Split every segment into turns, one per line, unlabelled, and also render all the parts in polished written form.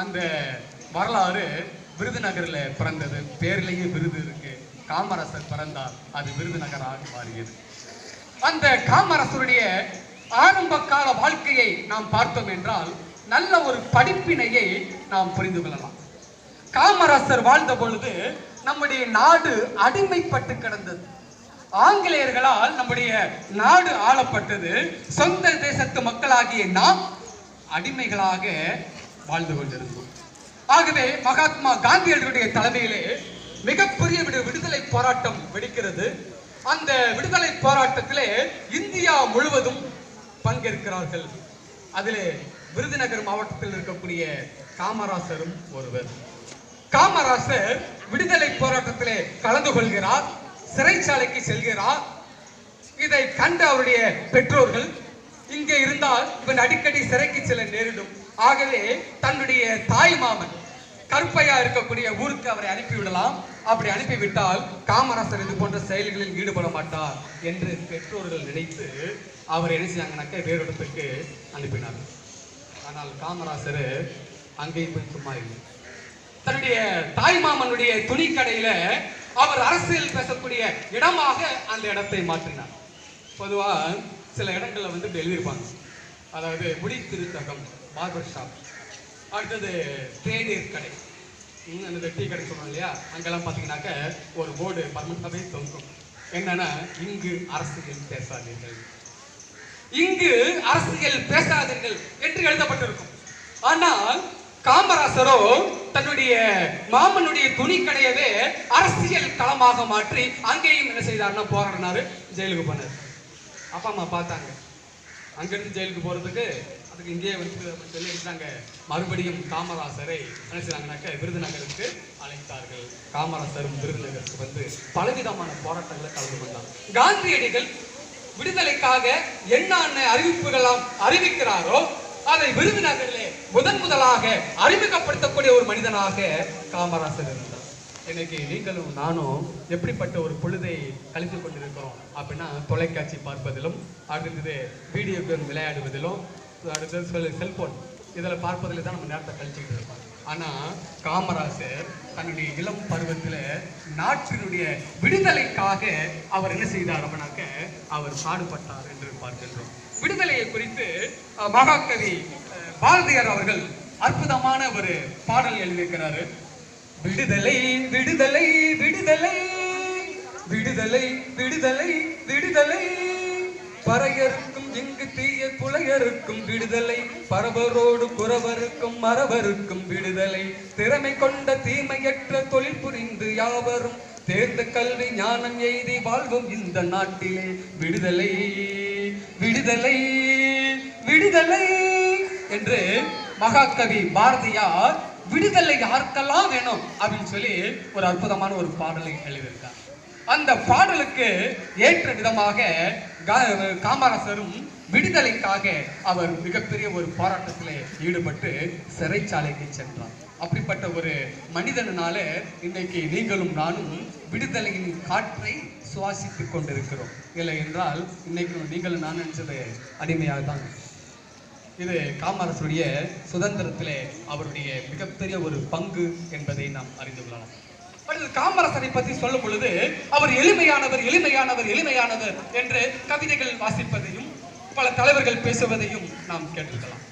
அந்த வரலாறு விருதுநகர்ல பிறந்தது. பேர்லயே விருது இருக்கு. காமராசர் பிறந்தார், அது விருதுநகராக மாறியது. அந்த காமராசருடைய ஆரம்ப கால வாழ்க்கையை நாம் பார்த்தோம் என்றால் நல்ல ஒரு படிப்பினையை நாம் புரிந்து கொள்ளலாம். காமராசர் வாழ்ந்த பொழுது நம்முடைய நாடு அடிமைப்பட்டு கிடந்தது. ஆங்கிலேயர்களால் நம்முடைய நாடு ஆளப்பட்டது. சொந்த தேசத்து மக்களாகிய நாம் அடிமைகளாக வாழ்ந்து கொண்டிருந்தோம். ஆகவே மகாத்மா காந்தியடிகளுடைய தலைமையிலே மிகப்பெரிய விடுதலை போராட்டம் வெடிக்கிறது. அந்த விடுதலை போராட்டத்திலே இந்தியா முழுவதும் பங்கேற்கிறார்கள். அதிலே விருதுநகர் மாவட்டத்தில் இருக்கக்கூடிய காமராசரும் ஒருவர். காமராசர் விடுதலை போராட்டத்திலே கலந்து கொள்கிறார், சிறைச்சாலைக்கு செல்கிறார். இதை கண்ட அவருடைய பெற்றோர்கள், இங்கே இருந்தால் இவன் அடிக்கடி சிறைக்கு செல்ல நேரிடும், ஆகவே தன்னுடைய தாய் மாமன் கருப்பையா இருக்கக்கூடிய ஊருக்கு அவரை அனுப்பிவிடலாம். அப்படி அனுப்பிவிட்டால் காமராசர் இது போன்ற செயல்களில் ஈடுபட மாட்டார் என்று பெற்றோர்கள் நினைத்து அவர் என்ன செய்யாங்கனாக்க வேறு இடத்துக்கு அனுப்பினார். ஆனால் காமராசர் அங்கேயும் போய் சும்மா இல்லை. தன்னுடைய தாய் மாமனுடைய துணி கடையில அவர் அரசியல் பேசக்கூடிய இடமாக அந்த இடத்தை மாற்றினார். பொதுவா சில இடங்கள்ல வந்து எழுதியிருப்பாங்க, அதாவது முடி திருத்தகம், பார்பர் ஷாப், அடுத்தது தேநீர் கடை, அந்த டீ கடை சொல்றோம் இல்லையா, அங்கெல்லாம் பார்த்தீங்கன்னாக்க ஒரு போர்டு பர்மனண்டாவே தொங்கும். என்னன்னா, இங்கு அரசியல் பேசாதீர்கள், இங்கு அரசியல் பேசாதீர்கள் என்று எழுதப்பட்டிருக்கும். ஆனால் காமராசரோ தன்னுடைய மாமனுடைய துணி கடையவே அரசியல் களமாக மாற்றி அங்கேயும் என்ன செய்தார்னா போராடினாரு, ஜெயிலுக்கு போனார். அப்பா அம்மா பார்த்தாங்க, அங்கிருந்து ஜெயிலுக்கு போறதுக்கு அதுக்கு இங்கே வந்து சொல்லி இருந்தாங்க. மறுபடியும் காமராசரை என்ன செய்தாங்கனாக்க விருதுநகருக்கு அழைத்தார்கள். காமராசரும் விருதுநகருக்கு வந்து பலவிதமான போராட்டங்களை கலந்து கொண்டார். காந்தியடிகள் விடுதலைக்காக என்னென்ன அறிவிப்புகளாம் அறிவிக்கிறாரோ அதை விருதுநகரிலே முதலாக அறிமுகப்படுத்தக்கூடிய ஒரு மனிதனாக காமராசர் இருந்தார். இன்னைக்கு நீங்களும் நானும் எப்படிப்பட்ட ஒரு பொழுதை கழித்து கொண்டிருக்கிறோம் அப்படின்னா, தொலைக்காட்சி பார்ப்பதிலும், அடுத்தது வீடியோ கேம் விளையாடுவதிலும், அடுத்தது செல்போன் இதில் பார்ப்பதில் தான் நம்ம நேரத்தை கழிச்சுக்கிட்டு இருக்கோம். ஆனால் காமராசர் தன்னுடைய இளம் பருவத்தில் நாட்டினுடைய விடுதலைக்காக அவர் என்ன செய்தார் அப்படின்னாக்க அவர் பாடுபட்டார் என்று பார்க்கின்றோம். விடுதலையை குறித்து மகாகவி பாரதியார் அவர்கள் அற்புதமான ஒரு பாடல் எழுதியிருக்கிறாரு. விடுதலை விடுதலை விடுதலை விடுதலை விடுதலை விடுதலை, பறையருக்கும் இங்கு தீய புலையருக்கும் விடுதலை, பரவரோடு குறவருக்கும் மறவருக்கும் விடுதலை, திறமை கொண்ட தீமையற்ற தொழில் புரிந்து யாவரும் தேர்ந்த கல்வி ஞானம் எய்தி வாழ்வும் இந்த நாட்டிலே விடுதலை விடுதலை விடுதலை என்று மகாகவி பாரதியார் விடுதலை யாருக்கெல்லாம் வேணும் அப்படின்னு சொல்லி ஒரு அற்புதமான ஒரு பாடலை எழுதியிருக்கார். அந்த பாடலுக்கு ஏற்ற விதமாக காமராசரும் விடுதலைக்காக அவர் மிகப்பெரிய ஒரு போராட்டத்தில் ஈடுபட்டு சிறைச்சாலைக்கு சென்றார். அப்படிப்பட்ட ஒரு மனிதனால இன்னைக்கு நீங்களும் நானும் விடுதலையின் காற்றை சுவாசித்துக் கொண்டிருக்கிறோம். இல்லை என்றால் இன்னைக்கு நீங்களும் நான் நினைச்சது அடிமையாக தான். இது காமராசருடைய சுதந்திரத்திலே அவருடைய மிகப்பெரிய ஒரு பங்கு என்பதை நாம் அறிந்து கொள்ளலாம். அடுத்து காமராசரை பற்றி சொல்லும் பொழுது அவர் எளிமையானவர் எளிமையானவர் எளிமையானவர் என்று கவிதைகள் வாசிப்பதையும் பல தலைவர்கள் பேசுவதையும் நாம் கேட்டிருக்கலாம்.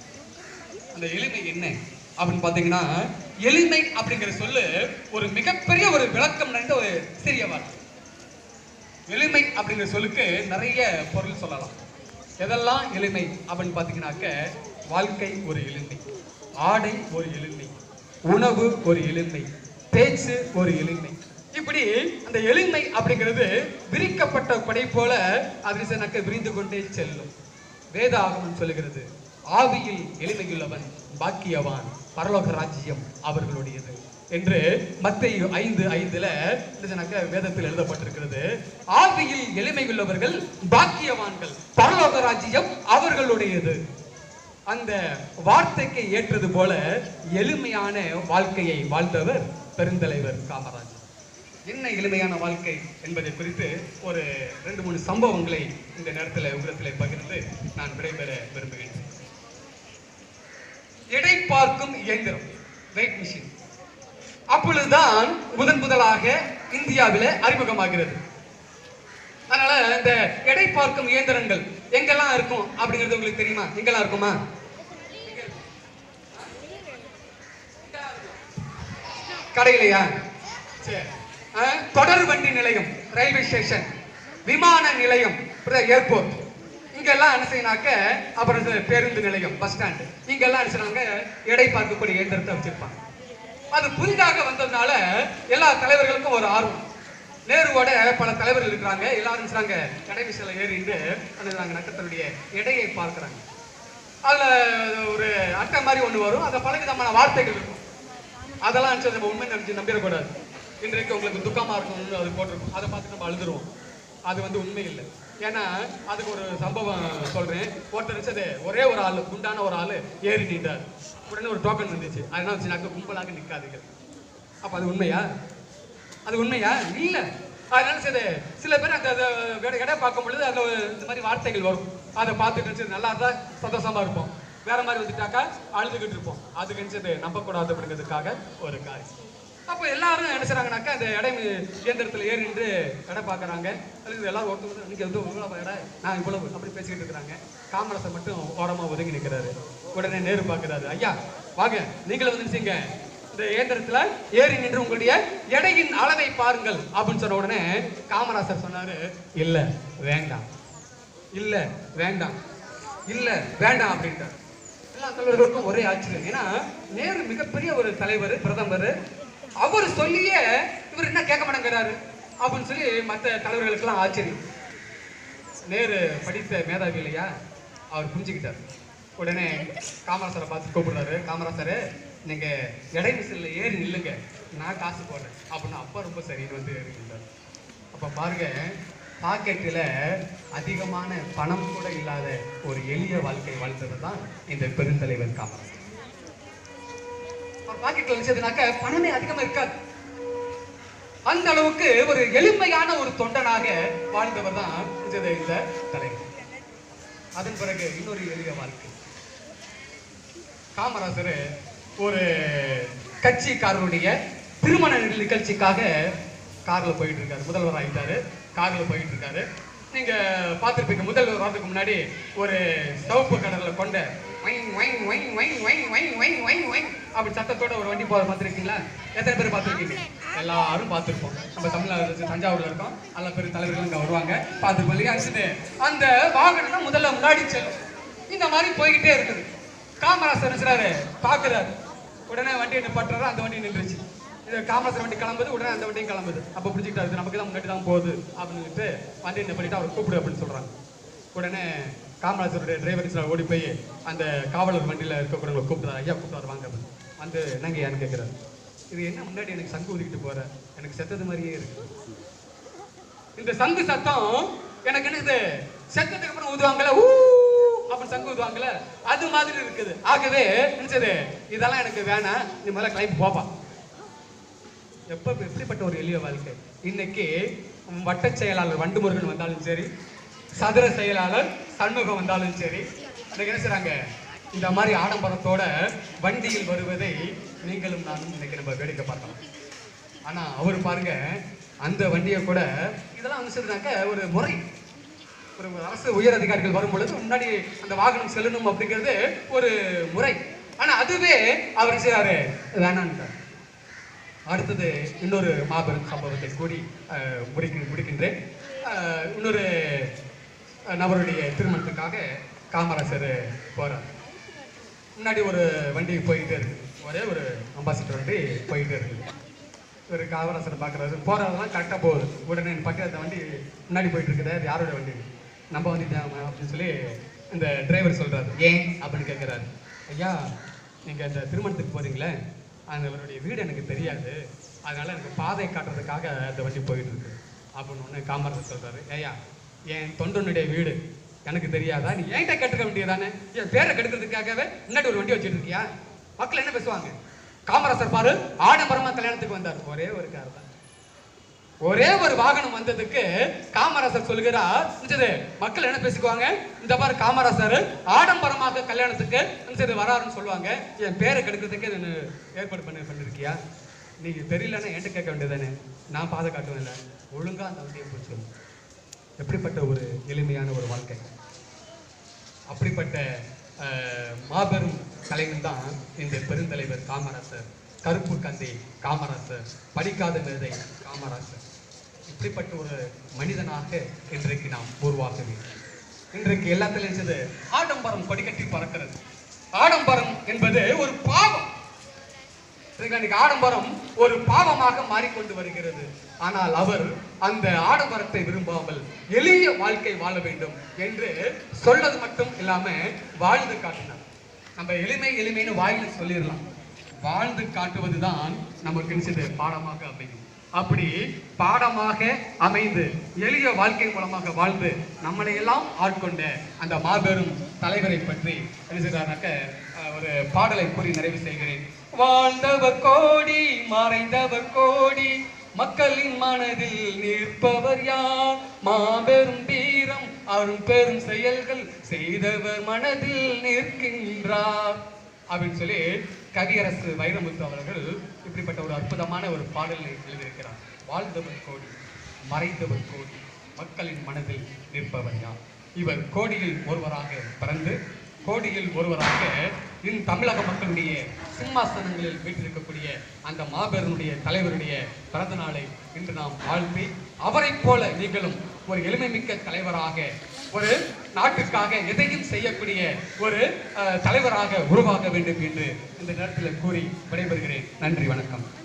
அந்த எளிமை என்ன அப்படின்னு பார்த்தீங்கன்னா, எளிமை அப்படிங்கிற சொல்லு ஒரு மிகப்பெரிய ஒரு விளக்கம் நிறைந்த ஒரு சிறிய வார்த்தை. எளிமை அப்படிங்கிற சொல்லுக்கு நிறைய பொருள் சொல்லலாம். எதெல்லாம் எளிமை அப்படின்னு பார்த்தீங்கன்னாக்க, வாழ்க்கை ஒரு எளிமை, ஆடை ஒரு எளிமை, உணவு ஒரு எளிமை, பேச்சு ஒரு எளிமை. இப்படி அந்த எளிமை அப்படிங்கிறது விரிக்கப்பட்ட படை போல அது விரிந்து கொண்டே செல்லும். வேதாகமம் சொல்லுகிறது, ஆவியில் எளிமையுள்ளவன் பாக்கியவான், பரலோக ராஜ்யம் அவர்களுடையது என்று மத்தேயு 5:5 வேதத்தில் எழுதப்பட்டிருக்கிறது. ஆவியில் எளிமையுள்ளவர்கள் பாக்கியவான்கள், பரலோக ராஜ்யம் அவர்களுடையது. அந்த வார்த்தைக்கு ஏற்றது போல எளிமையான வாழ்க்கையை வாழ்ந்தவர் பெருந்தலைவர் காமராஜர். என்ன எளிமையான வாழ்க்கை என்பதை குறித்து ஒரு 2-3 சம்பவங்களை இந்த நேரத்தில் உலகத்தில் பகிர்ந்து நான் விடைபெற விரும்புகிறேன். எடை பார்க்கும் இயந்திரம் வெயிட் மிஷின் அப்பொழுதுதான் முதலாக இந்தியாவிலே அறிமுகமாகிறது. அதனால இந்த எடை பார்க்கும் இயந்திரங்கள் எங்கெல்லாம் இருக்கும் அப்படிங்கிறது உங்களுக்கு தெரியுமா? எங்கெல்லாம் இருக்குமா? கடையிலையா? சரி. தொடர் வண்டி நிலையம், ரயில்வே ஸ்டேஷன், விமான நிலையம், ஏர்போர்ட், இங்கெல்லாம் என்ன செய்யனாக்க, அப்புறம் பேருந்து நிலையம், பஸ் ஸ்டாண்ட், இங்கெல்லாம் என்ன செய்யறாங்க, எடை பார்க்கக்கூடிய இயந்திரத்தை வச்சிருப்பாங்க. அது புதிதாக வந்ததுனால எல்லா தலைவர்களுக்கும் ஒரு ஆர்வம். நேருவோட பல தலைவர்கள் இருக்கிறாங்க, எல்லாரும் சொல்றாங்க எடை மிஷின்ல ஏறிட்டு அந்த நட்சத்திரத்துடைய எடையை பார்க்கிறாங்க. அதுல ஒரு அட்டை மாதிரி ஒண்ணு வரும், அதுல பல விதமான வார்த்தைகள் இருக்கும். அதெல்லாம் நம்ம உண்மை நம்பிடக்கூடாது. இன்றைக்கு உங்களுக்கு துக்கமா இருக்கணும்னு அது போட்டிருக்கும், அதை பார்த்து நம்ம அழுதுருவோம். அது உண்மை இல்லை. ஏன்னா அதுக்கு ஒரு சம்பவம் சொல்றேன். ஒருத்தர் ஒரே ஒரு ஆளு, குண்டான ஒரு ஆளு ஏறி நின்றார். உடனே ஒரு டோக்கன் வந்துச்சு, அது என்ன வச்சுனாக்க கும்பலாக நிற்காதீர்கள். அப்ப அது உண்மையா? அது உண்மையா? இல்ல. அதனால சரி, சில பேர் அந்த எடை பார்க்கும் பொழுது அதுல இந்த மாதிரி வார்த்தைகள் வரும், அதை பார்த்துட்டு சரி நல்லா இருந்தா சந்தோஷமா இருப்போம், வேற மாதிரி வந்துட்டாக்கா அழுதுகிட்டு இருப்போம். அதுக்கு நினைச்சது நம்பக்கூடாது அப்படிங்கிறதுக்காக ஒரு காரியம். அப்போ எல்லாரும் என்ன செய்றாங்கனாக்கா இந்த எடை இயந்திரத்தில் ஏறி நின்று எடை பார்க்குறாங்க. அல்லது எல்லாரும் ஒருத்தர் இன்னைக்கு இவ்வளவு எடை, நான் இவ்வளவு அப்படி பேசிக்கிட்டு இருக்கிறாங்க. காமராசர் மட்டும் ஓரமாக ஒதுங்கி நிற்கிறாரு. உடனே நேரு பார்க்குறாரு, ஐயா வாங்க நீங்களும் வந்துருச்சீங்க, இந்த இயந்திரத்துல ஏறி நின்று உங்களுடைய எடையின் அளவை பாருங்கள் அப்படின்னு சொன்ன உடனே காமராசர் சொன்னாரு, இல்ல வேண்டாம், இல்ல வேண்டாம், இல்ல வேண்டாம் அப்படின்ட்டார். எல்லா தலைவர்களுக்கும் ஒரே ஆச்சரியம். ஏன்னா நேரு மிகப்பெரிய ஒரு தலைவர், பிரதமர். அவர் சொல்லியே இவர் என்ன கேட்க மாட்டேங்கிறாரு அப்படின்னு சொல்லி மற்ற தலைவர்களுக்கெல்லாம் ஆச்சரியம். நேரு படித்த மேதாவி இல்லையா, அவர் புரிஞ்சுக்கிட்டார். உடனே காமராசரை பார்த்து கூப்பிடுறாரு, காமராசரு நீங்க எடை மிஷின்ல ஏறி நில்லுங்க, நான் காசு போடுறேன் அப்படின்னு. அப்பா ரொம்ப சரின்னு வந்து ஏறிட்டார். அப்ப பாருங்க, பாக்கெட்டில் அதிகமான பணம் கூட இல்லாத ஒரு எளிய வாழ்க்கை வாழ்ந்தது தான் இந்த பெருந்தலைவர் காமராஜர். பாக்கெட்ல வச்சதுனாக்க பணமே அதிகமா இருக்காது. அந்த அளவுக்கு ஒரு எளிமையான ஒரு தொண்டனாக வாழ்ந்தவர் தான் இந்த தலைவர். அதன் பிறகு இன்னொரு எளிய வாழ்க்கை. காமராஜர் ஒரு கட்சிக்காரருடைய திருமண நிகழ்ச்சிக்காக கார்ல போயிட்டு இருக்காரு. முதல்வர் ஆகிட்டாரு, கார்ல போயிட்டு இருக்காரு. நீங்க பார்த்திருப்பீங்க, முதல் வாரத்துக்கு முன்னாடி ஒரு சிவப்பு கடல்ல கொண்ட அப்படி சத்தத்தோட ஒரு வண்டி போற பார்த்துருக்கீங்களா? எத்தனை பேர் பார்த்துருக்கீங்க? எல்லாரும் பார்த்துருப்போம். நம்ம தமிழ்நாடு தஞ்சாவூர்ல இருக்கோம், நல்ல பெரிய தலைவர்கள் அங்க வருவாங்க, பார்த்துருப்போம் இல்லையா? அந்த வாகனம் தான் முதல்ல முன்னாடி செல்லும். இந்த மாதிரி போய்கிட்டே இருக்குது. காமராசர் நினைச்சாரு, பாக்குறாரு, உடனே வண்டியை நிப்பாட்டுறாரு, அந்த வண்டி நின்றுச்சு. இது காமராசர் வண்டி கிளம்புது, உடனே அந்த வண்டியும் கிளம்புது. அப்போ பிடிச்சிக்கிட்டாரு, நமக்கு தான் முன்னாடி தான் போகுது அப்படின்னு வண்டியை நிப்பாட்டிட்டு அவர் கூப்பிடு அப்படின்னு சொல்றாங்க. உடனே காமராஜருடைய டிரைவர் ஓடி போய் அந்த காவலர் வண்டியில் இருக்கக்கூடியவங்களை கூப்பிடுறாரு, ஐயா கூப்பிட்டு வாங்க அப்படின்னு. வந்து என்னங்க ஏன்னு கேட்குறாரு. இது என்ன முன்னாடி எனக்கு சங்கு ஊதிக்கிட்டு போற, எனக்கு செத்தது மாதிரியே இருக்கு. இந்த சங்கு சத்தம் எனக்கு என்ன, இது செத்ததுக்கு அப்புறம் ஊதுவாங்கல்ல, ஊ அப்படி சங்கு ஊதுவாங்கல்ல, அது மாதிரி இருக்குது. ஆகவே நினைச்சது இதெல்லாம் எனக்கு வேணாம், நீ முதல்ல கிளம்பி போப்பா. எப்படிப்பட்ட ஒரு எளிய வாழ்க்கை. இன்னைக்கு வட்ட செயலாளர் வண்டுமுருகன் வந்தாலும் சரி, சதுர செயலாளர் சண்முகம் வந்தாலும் சரி, அதுக்கு என்ன செய்றாங்க, இந்த மாதிரி ஆடம்பரத்தோட வண்டியில் வருவதை நீங்களும் நானும் இன்னைக்கு நம்ம வேடிக்கை பார்க்கலாம். ஆனா அவர் பாருங்க, அந்த வண்டியை கூட இதெல்லாம் வந்து ஒரு முறை, ஒரு அரசு உயர் அதிகாரிகள் வரும் பொழுது முன்னாடி அந்த வாகனம் செல்லணும் அப்படிங்கிறது ஒரு முறை. ஆனா அதுவே அவர் செய்றாரு, வேணான்ட்டார். அடுத்தது இன்னொரு மாபெரும் சம்பவத்தை கூடி முடிக்கின்றேன். இன்னொரு நபருடைய திருமணத்துக்காக காமராசர் போறார். முன்னாடி ஒரு வண்டி போயிட்டே இருக்கு, ஒரே ஒரு அம்பாசிடர் வண்டி போயிட்டே இருக்குது. இவர் காமராசரை பார்க்குறாரு, போறதெல்லாம் கரெக்டாக போகுது. உடனே பக்கத்தில் அந்த வண்டி முன்னாடி போயிட்டு இருக்குது, அது யாரோட வண்டி, நம்ம வண்டி தான் அப்படின்னு சொல்லி இந்த டிரைவர் சொல்றாரு. ஏன் அப்படின்னு கேட்குறாரு. ஐயா நீங்கள் இந்த திருமணத்துக்கு போறீங்களே, அவருடைய வீடு எனக்கு தெரியாது, அதனால எனக்கு பாதை காட்டுறதுக்காக அந்த வண்டி போயிட்டு இருக்கு அப்படின்னு ஒன்று காமராஜர் சொல்றாரு. ஐயா என் தொண்டனுடைய வீடு எனக்கு தெரியாதா, நீ என்கிட்ட கேட்டுக்க வேண்டியதானே, என் பேரை கெடுக்கிறதுக்காகவே முன்னாடி ஒரு வண்டி வச்சுட்டு இருக்கியா? மக்கள் என்ன பேசுவாங்க? காமராசர் பாரு, ஆடம்பரமா கல்யாணத்துக்கு வந்தார், ஒரே ஒரு காரணம். ஒரே ஒரு வாகனம் வந்ததுக்கு காமராசர் சொல்லுகிறார், மக்கள் என்ன பேசிக்குவாங்க, இந்த மாதிரி காமராசர் ஆடம்பரமாக கல்யாணத்துக்கு வராருன்னு சொல்லுவாங்க, என் பேரை கெடுக்கிறதுக்கு ஏற்பாடு பண்ணிருக்கியா? நீங்க தெரியலன்னா என்கிட்ட கேட்க வேண்டியதானே, நான் பாதை காட்டுவேன் இல்லை, ஒழுங்கா அந்த வண்டியை போச்சு. எப்படிப்பட்ட ஒரு எளிமையான ஒரு வாழ்க்கை! அப்படிப்பட்ட மாபெரும் கலைஞன் தான் இந்த பெருந்தலைவர் காமராசர். கருப்பு கந்தை காமராசர், படிக்காத மேதை காமராசர். இப்படிப்பட்ட ஒரு மனிதனாக இன்றைக்கு நாம் உருவாக வேண்டும். இன்றைக்கு எல்லாத்திலும் ஆடம்பரம் கொடிக்கட்டி பறக்கிறது. ஆடம்பரம் என்பது ஒரு பாவம். ஆடம்பரம் ஒரு பாவமாக மாறிக்கொண்டு வருகிறது. ஆனால் அவர் அந்த ஆடம்பரத்தை விரும்பாமல் எளிய வாழ்க்கை வாழ வேண்டும் என்று சொல்லது மட்டும் இல்லாம வாழ்ந்து காட்டினார். நம்ம எளிமைன்னு வாயில சொல்லிடலாம், வாழ்ந்து காட்டுவதுதான் நமக்கு பாடமாக அமையும். அப்படி பாடமாக அமைந்து எளிய வாழ்க்கை மூலமாக வாழ்ந்து நம்மளை எல்லாம் ஆட்கொண்ட அந்த மாபெரும் தலைவரை பற்றி ஒரு பாடலை கூறி நிறைவு செய்கிறேன். வாழ்ந்தவர் கோடி, மறைந்தவர் கோடி, மக்களின் மனதில் நிற்பவர் யார்? மாபெரும் வீரம், அரும் பெரும் செயல்கள் செய்தவர் மனதில் நிற்கின்றார் அப்படின்னு சொல்லி கவியரசு வைரமுத்து அவர்கள் இப்படிப்பட்ட ஒரு அற்புதமான ஒரு பாடலை எழுதியிருக்கிறார். வாழ்ந்தவர் கோடி, மறைந்தவர் கோடி, மக்களின் மனதில் நிற்பவர் யார்? இவர் கோடியில் ஒருவராக பிறந்து கோடியில் ஒருவராக தமிழக மக்களுடைய சிம்மாசனங்களில் வீட்டிருக்கக்கூடிய அந்த மாபெருனுடைய தலைவருடைய பிறந்த நாளை இன்று நாம் வாழ்த்தி, அவரை போல நீங்களும் ஒரு எளிமை மிக்க தலைவராக, ஒரு நாட்டுக்காக எதையும் செய்யக்கூடிய ஒரு தலைவராக உருவாக வேண்டும் என்று இந்த நேரத்தில் கூறி விடைபெறுகிறேன். நன்றி, வணக்கம்.